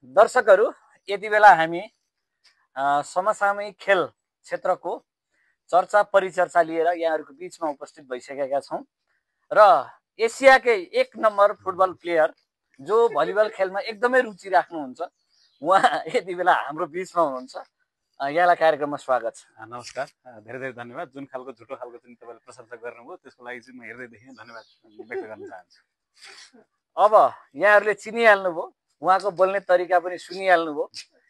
दर्शकहरू, यति बेला हामी समसामयिक खेल क्षेत्रको चर्चा परिचर्चा लिएर यहाँहरूको बीचमा उपस्थित भइसकेका छौँ र एसियाकै एक नम्बर फुटबल प्लेयर जो भलिबल खेलमा एकदमै रुचि राख्नुहुन्छ उहाँ यति बेला हाम्रो बीचमा हुनुहुन्छ। यहाँलाई कार्यक्रममा स्वागत छ। नमस्कार, धेरै धेरै धन्यवाद। जुन खालको झुटो खालको चाहिँ तपाईँले प्रशंसा गर्नुभयो त्यसको लागि चाहिँ म हृदयदेखि धन्यवाद व्यक्त गर्न चाहन्छु। अब यहाँहरूले चिनिहाल्नुभयो, उहाँको बोल्ने तरिका पनि सुनिहाल्नुभयो।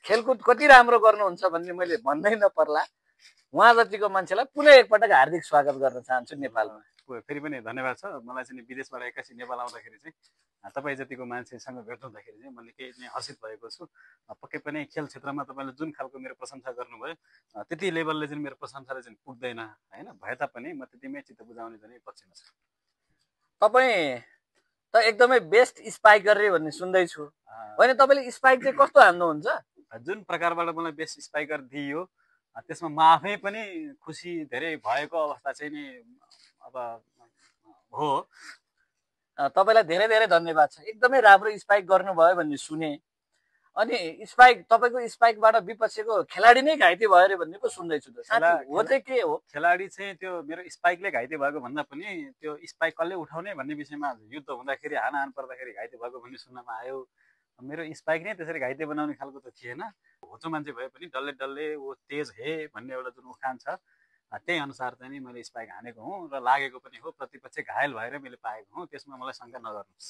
खेलकुद कति राम्रो गर्नुहुन्छ भन्ने मैले भन्दै नपर्ला। उहाँ जतिको मान्छेलाई पुनः एकपटक हार्दिक स्वागत गर्न चाहन्छु नेपालमा। फेरि पनि धन्यवाद छ। मलाई चाहिँ विदेशबाट एक्कासी नेपाल आउँदाखेरि चाहिँ तपाईँ जतिको मान्छेसँग भेट हुँदाखेरि चाहिँ मैले केही चाहिँ हर्षित भएको छु। पक्कै पनि खेल क्षेत्रमा तपाईँले जुन खालको मेरो प्रशंसा गर्नुभयो त्यति लेभलले चाहिँ मेरो प्रशंसाले चाहिँ पुग्दैन होइन, भए तापनि म त्यतिमै चित्त बुझाउने चाहिँ पक्षमा छु। तपाईँ त एकदमै बेस्ट स्पाइकर रे भन्ने सुन्दैछु, होइन? तपाईँले स्पाइक चाहिँ कस्तो हान्नुहुन्छ? जुन प्रकारबाट मलाई बेस्ट स्पाइकर दिइयो त्यसमा म आफै पनि खुसी धेरै भएको अवस्था चाहिँ नि अब हो। तपाईँलाई धेरै धेरै धन्यवाद छ। एकदमै राम्रो स्पाइक गर्नुभयो भन्ने सुने। अनि स्पाइक, तपाईँको स्पाइकबाट विपक्षीको खेलाडी नै घाइते भयो अरे भन्ने पो सुन्दैछु त। साँच्चै हो चाहिँ के हो? खेलाडी चाहिँ त्यो मेरो स्पाइकले घाइते भएको भन्दा पनि त्यो स्पाइक कसले उठाउने भन्ने विषयमा युद्ध हुँदाखेरि हानाहान पर्दाखेरि घाइते भएको भन्ने सुन्नमा आयो। मेरो स्पाइक नै त्यसरी घाइते बनाउने खालको त थिएन। होचो मान्छे भए पनि डल्ले डल्ले ऊ तेज हे भन्ने एउटा जुन उखान छ त्यही अनुसार चाहिँ नि मैले स्पाइक हानेको हुँ र लागेको पनि हो। प्रतिपक्ष घायल भएर मैले पाएको हुँ, त्यसमा मलाई शङ्का नगर्नुहोस्।